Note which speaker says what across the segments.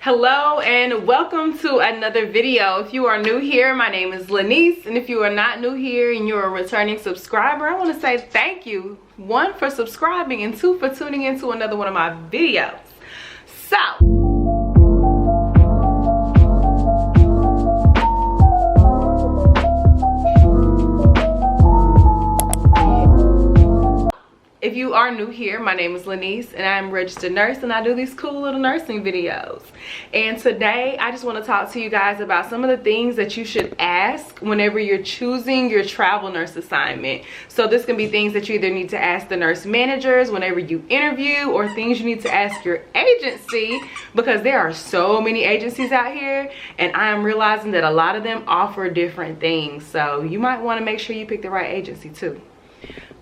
Speaker 1: Hello and welcome to another video. If you are new here, my name is Lanice, and if you are not new here and you're a returning subscriber, I want to say thank you, 1, for subscribing, and 2, for tuning into another one of my videos. So if you are new here, my name is Lanice and I'm a registered nurse, and I do these cool little nursing videos. And today I just want to talk to you guys about some of the things that you should ask whenever you're choosing your travel nurse assignment. So this can be things that you either need to ask the nurse managers whenever you interview, or things you need to ask your agency, because there are so many agencies out here and I am realizing that a lot of them offer different things. So you might want to make sure you pick the right agency too.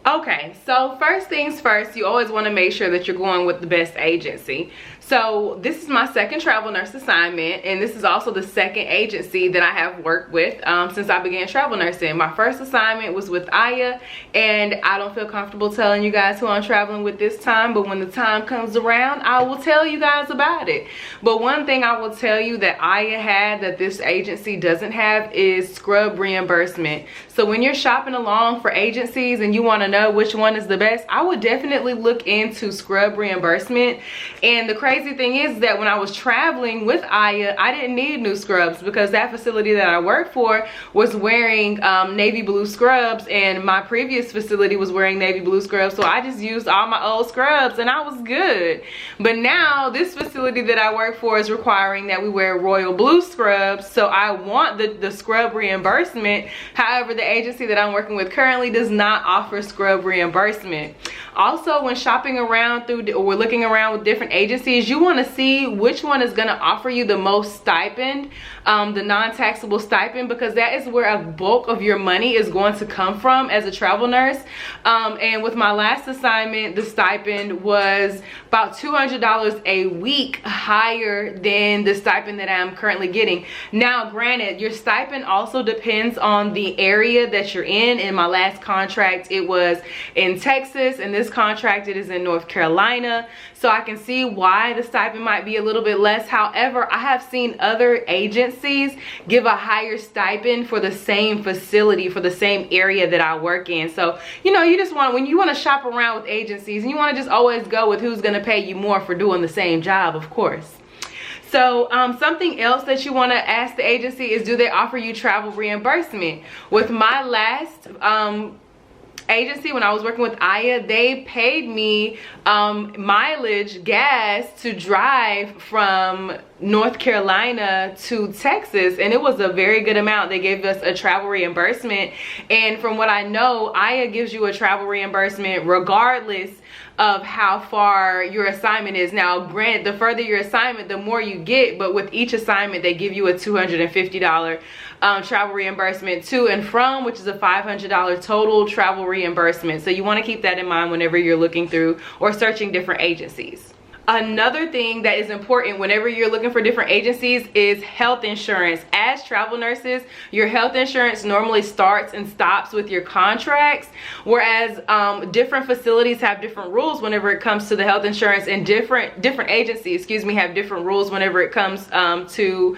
Speaker 1: Okay, so first things first, you always want to make sure that you're going with the best agency. So this is my second travel nurse assignment, and this is also the second agency that I have worked with since I began travel nursing. My first assignment was with Aya, and I don't feel comfortable telling you guys who I'm traveling with this time, but when the time comes around, I will tell you guys about it. But one thing I will tell you that Aya had that this agency doesn't have is scrub reimbursement. So when you're shopping along for agencies and you want to know which one is the best, I would definitely look into scrub reimbursement. And the crazy thing is that when I was traveling with Aya, I didn't need new scrubs because that facility that I worked for was wearing navy blue scrubs, and my previous facility was wearing navy blue scrubs, so I just used all my old scrubs and I was good. But now this facility that I work for is requiring that we wear royal blue scrubs, so I want the scrub reimbursement. However, the agency that I'm working with currently does not offer scrub reimbursement. Also, when shopping around or looking around with different agencies, you want to see which one is going to offer you the most stipend, the non-taxable stipend, because that is where a bulk of your money is going to come from as a travel nurse. And with my last assignment, the stipend was about $200 a week higher than the stipend that I'm currently getting. Now, granted, your stipend also depends on the area that you're in. In my last contract, it was in Texas, and this contract it is in North Carolina, so I can see why the stipend might be a little bit less. However, I have seen other agencies give a higher stipend for the same facility, for the same area that I work in. So you know, you just want, when you want to shop around with agencies, and you want to just always go with who's going to pay you more for doing the same job, of course. So something else that you want to ask the agency is, do they offer you travel reimbursement? With my last agency, when I was working with Aya, they paid me mileage gas to drive from North Carolina to Texas, and it was a very good amount. They gave us a travel reimbursement, and from what I know, Aya gives you a travel reimbursement regardless of how far your assignment is. Now, granted, the further your assignment, the more you get, but with each assignment, they give you a $250 travel reimbursement to and from, which is a $500 total travel reimbursement. So you want to keep that in mind whenever you're looking through or searching different agencies. Another thing that is important whenever you're looking for different agencies is health insurance. As travel nurses, your health insurance normally starts and stops with your contracts, whereas different facilities have different rules whenever it comes to the health insurance, and different agencies, excuse me, have different rules whenever it comes to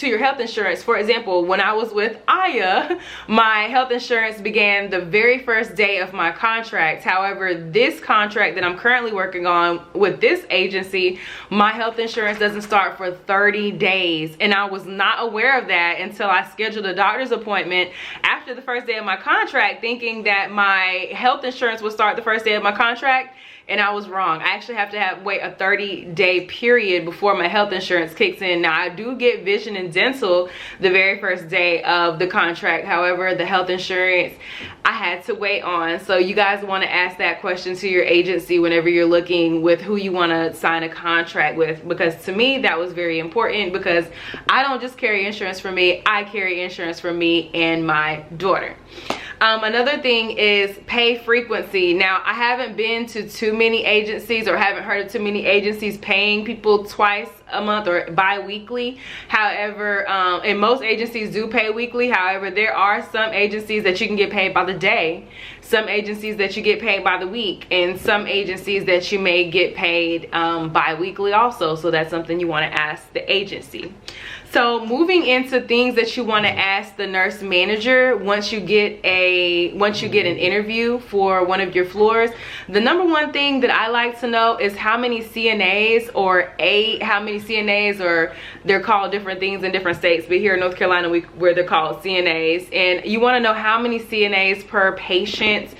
Speaker 1: your health insurance. For example, when I was with Aya, my health insurance began the very first day of my contract. However, this contract that I'm currently working on with this agency, my health insurance doesn't start for 30 days. And I was not aware of that until I scheduled a doctor's appointment after the first day of my contract, thinking that my health insurance would start the first day of my contract. And I was wrong. I actually have to wait a 30-day period before my health insurance kicks in. Now, I do get vision and dental the very first day of the contract. However, the health insurance I had to wait on. So you guys want to ask that question to your agency whenever you're looking with who you want to sign a contract with, because to me that was very important, because I don't just carry insurance for me, I carry insurance for me and my daughter. Another thing is pay frequency. Now, I haven't been to too many agencies, or haven't heard of too many agencies paying people twice a month or bi-weekly. However, and most agencies do pay weekly. However, there are some agencies that you can get paid by the day. some agencies that you get paid by the week, and some agencies that you may get paid bi-weekly also. So that's something you want to ask the agency. So moving into things that you want to ask the nurse manager once you get an interview for one of your floors, the number one thing that I like to know is how many CNAs, or they're called different things in different states, but here in North Carolina where they're called CNAs, and you want to know how many CNAs per patient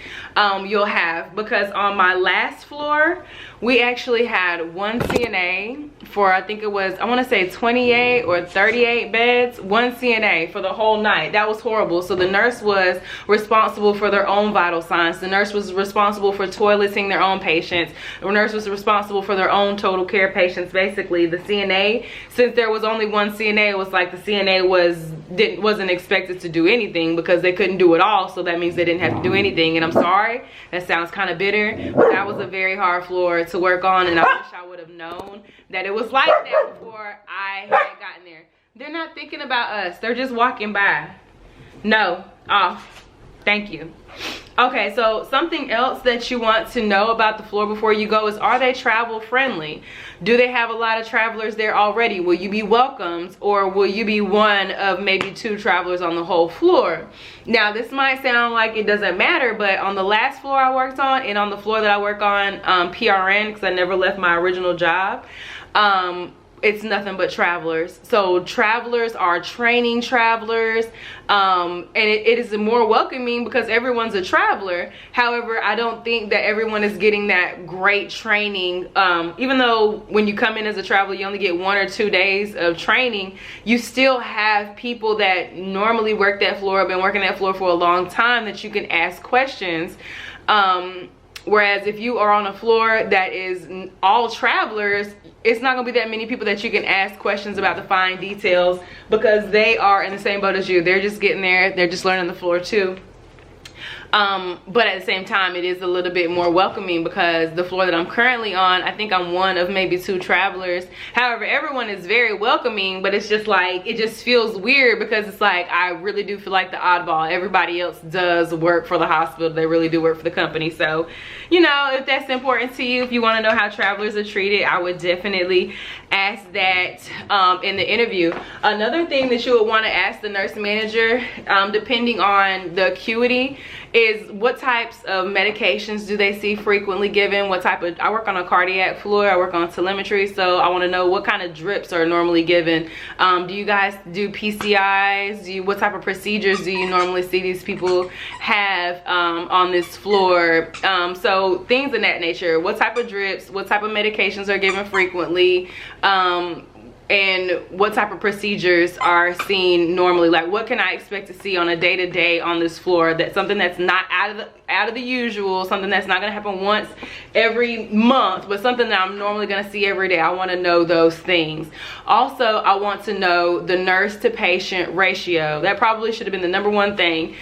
Speaker 1: you'll have, because on my last floor we actually had one CNA for, I think it was, I want to say 28 or 38 beds, one CNA for the whole night. That was horrible. So the nurse was responsible for their own vital signs. The nurse was responsible for toileting their own patients. The nurse was responsible for their own total care patients. Basically, the CNA, since there was only one CNA, it was like the CNA wasn't expected to do anything because they couldn't do it all. So that means they didn't have to do anything. And I'm sorry, that sounds kind of bitter, but that was a very hard floor to work on, and I wish I would have known that it was like that before I had gotten there. They're not thinking about us, they're just walking by. No, off. Thank you. Okay, so something else that you want to know about the floor before you go is, are they travel friendly? Do they have a lot of travelers there already? Will you be welcomed, or will you be one of maybe 2 travelers on the whole floor? Now, this might sound like it doesn't matter, but on the last floor I worked on, and on the floor that I work on, PRN, because I never left my original job, it's nothing but travelers. So travelers are training travelers, and it is more welcoming because everyone's a traveler. However, I don't think that everyone is getting that great training. Even though when you come in as a traveler you only get 1 or 2 days of training, you still have people that normally work that floor, have been working that floor for a long time, that you can ask questions. Whereas if you are on a floor that is all travelers, it's not gonna be that many people that you can ask questions about the fine details, because they are in the same boat as you. They're just getting there, they're just learning the floor too. But at the same time, it is a little bit more welcoming, because the floor that I'm currently on, I think I'm one of maybe 2 travelers. However, everyone is very welcoming, but it's just like, it just feels weird, because it's like, I really do feel like the oddball. Everybody else does work for the hospital. They really do work for the company. So, you know, if that's important to you, if you want to know how travelers are treated, I would definitely ask that in the interview. Another thing that you would want to ask the nurse manager, depending on the acuity, is what types of medications do they see frequently given? What type of, I work on a cardiac floor, I work on telemetry, so I want to know what kind of drips are normally given. Do you guys do PCIs? What type of procedures do you normally see these people have on this floor? So things of that nature. What type of drips, what type of medications are given frequently? And what type of procedures are seen normally? Like, what can I expect to see on a day-to-day on this floor? That's something that's not out of the usual, something that's not gonna happen once every month, but something that I'm normally gonna see every day. I want to know those things. Also, I want to know the nurse to patient ratio. That probably should have been the #1 thing,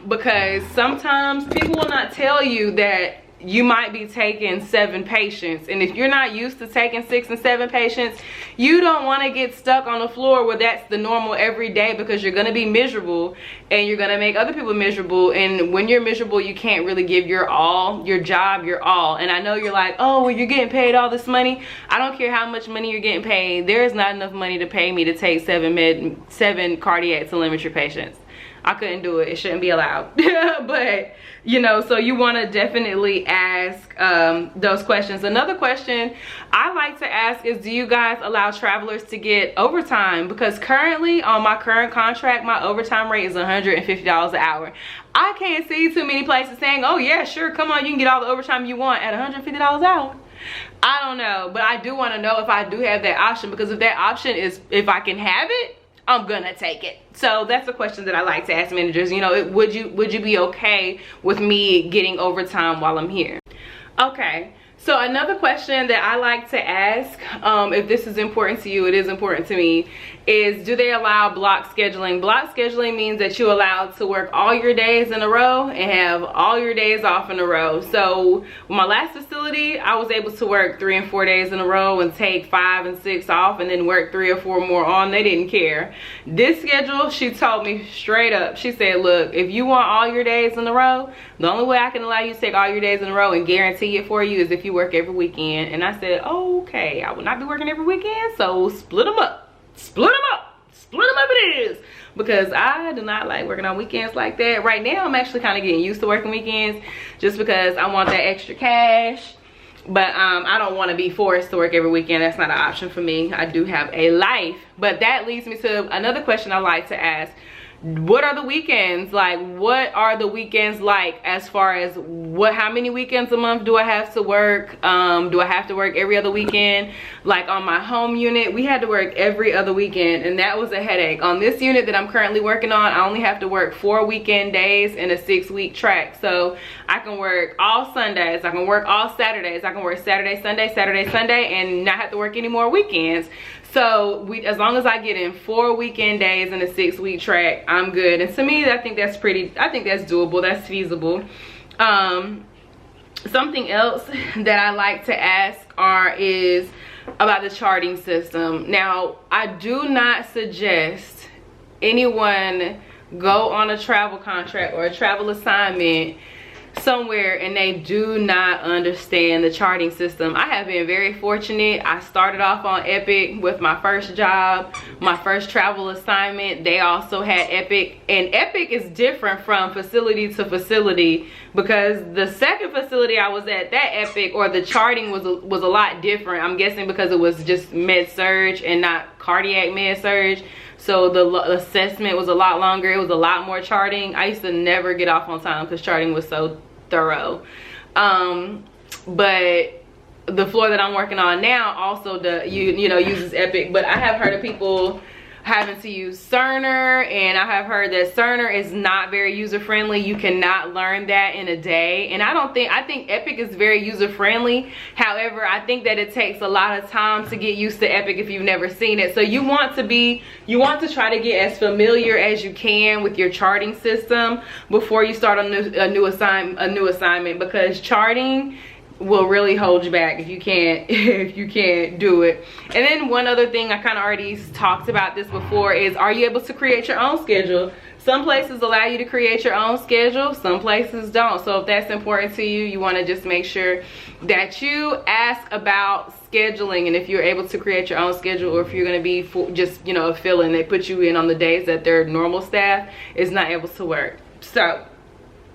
Speaker 1: because sometimes people will not tell you that you might be taking 7 patients, and if you're not used to taking 6 and 7 patients, you don't want to get stuck on the floor where that's the normal every day, because you're going to be miserable and you're going to make other people miserable, and when you're miserable you can't really give your all, your job your all. And I know you're like, oh well, you're getting paid all this money. I don't care how much money you're getting paid, there is not enough money to pay me to take 7 cardiac telemetry patients. I couldn't do it. It shouldn't be allowed. But you know, so you want to definitely ask those questions. Another question I like to ask is, do you guys allow travelers to get overtime? Because currently on my current contract, my overtime rate is $150 an hour. I can't see too many places saying, oh yeah, sure, come on, you can get all the overtime you want at $150 an hour. I don't know, but I do want to know if I do have that option, because if that option is, if I can have it, I'm gonna take it. So that's a question that I like to ask managers. You know, would you be okay with me getting overtime while I'm here? Okay, So another question that I like to ask, if this is important to you, it is important to me, is do they allow block scheduling? Block scheduling means that you're allowed to work all your days in a row and have all your days off in a row. So with my last facility, I was able to work 3 and 4 days in a row and take 5 and 6 off and then work 3 or 4 more on. They didn't care. This schedule, she told me straight up, she said, look, if you want all your days in a row, the only way I can allow you to take all your days in a row and guarantee it for you is if you work every weekend. And I said, oh, okay, I will not be working every weekend, so split them up. Split them up. Split them up it is. Because I do not like working on weekends like that. Right now, I'm actually kind of getting used to working weekends just because I want that extra cash. But I don't want to be forced to work every weekend. That's not an option for me. I do have a life. But that leads me to another question I like to ask. What are the weekends like? What are the weekends like as far as how many weekends a month do I have to work? Do I have to work every other weekend? Like on my home unit, we had to work every other weekend, and that was a headache. On this unit that I'm currently working on, I only have to work 4 weekend days in a 6-week track. So I can work all Sundays, I can work all Saturdays, I can work Saturday, Sunday, and not have to work any more weekends. So as long as I get in 4 weekend days in a 6-week track, I'm good. And to me, I think that's doable, that's feasible. Something else that I like to ask is about the charting system. Now, I do not suggest anyone go on a travel contract or a travel assignment somewhere and they do not understand the charting system. I have been very fortunate. I started off on Epic with my first job, my first travel assignment. They also had Epic, and Epic is different from facility to facility because the second facility I was at, that Epic or the charting was a lot different. I'm guessing because it was just med surge and not cardiac med surge. So the assessment was a lot longer. It was a lot more charting. I used to never get off on time because charting was so thorough. But the floor that I'm working on now also uses Epic. But I have heard of people having to use Cerner, and I have heard that Cerner is not very user friendly. You cannot learn that in a day. And I think Epic is very user friendly. However, I think that it takes a lot of time to get used to Epic if you've never seen it. So you want to try to get as familiar as you can with your charting system before you start a new assignment, because charting will really hold you back if you can't do it. And then one other thing, I kind of already talked about this before, is are you able to create your own schedule? Some places allow you to create your own schedule, some places don't. So if that's important to you, you want to just make sure that you ask about scheduling, and if you're able to create your own schedule, or if you're going to be just a fill-in, they put you in on the days that their normal staff is not able to work. So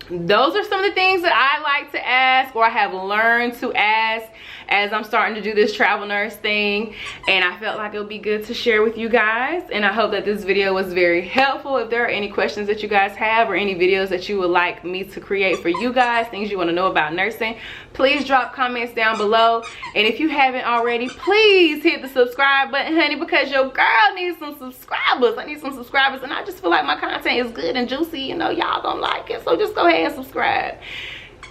Speaker 1: those are some of the things that I like to ask, or I have learned to ask as I'm starting to do this travel nurse thing, and I felt like it would be good to share with you guys. And I hope that this video was very helpful. If there are any questions that you guys have, or any videos that you would like me to create for you guys, things you want to know about nursing, please drop comments down below. And if you haven't already, please hit the subscribe button, honey, because your girl needs some subscribers. I need some subscribers, and I just feel like my content is good and juicy. Y'all gonna like it, so just go ahead and subscribe.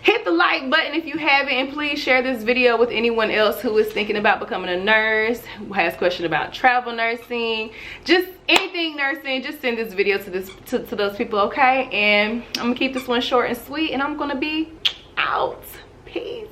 Speaker 1: Hit the like button if you haven't, and please share this video with anyone else who is thinking about becoming a nurse, who has questions about travel nursing, just anything nursing. Just send this video to those people, okay? And I'm gonna keep this one short and sweet, and I'm gonna be out. Peace.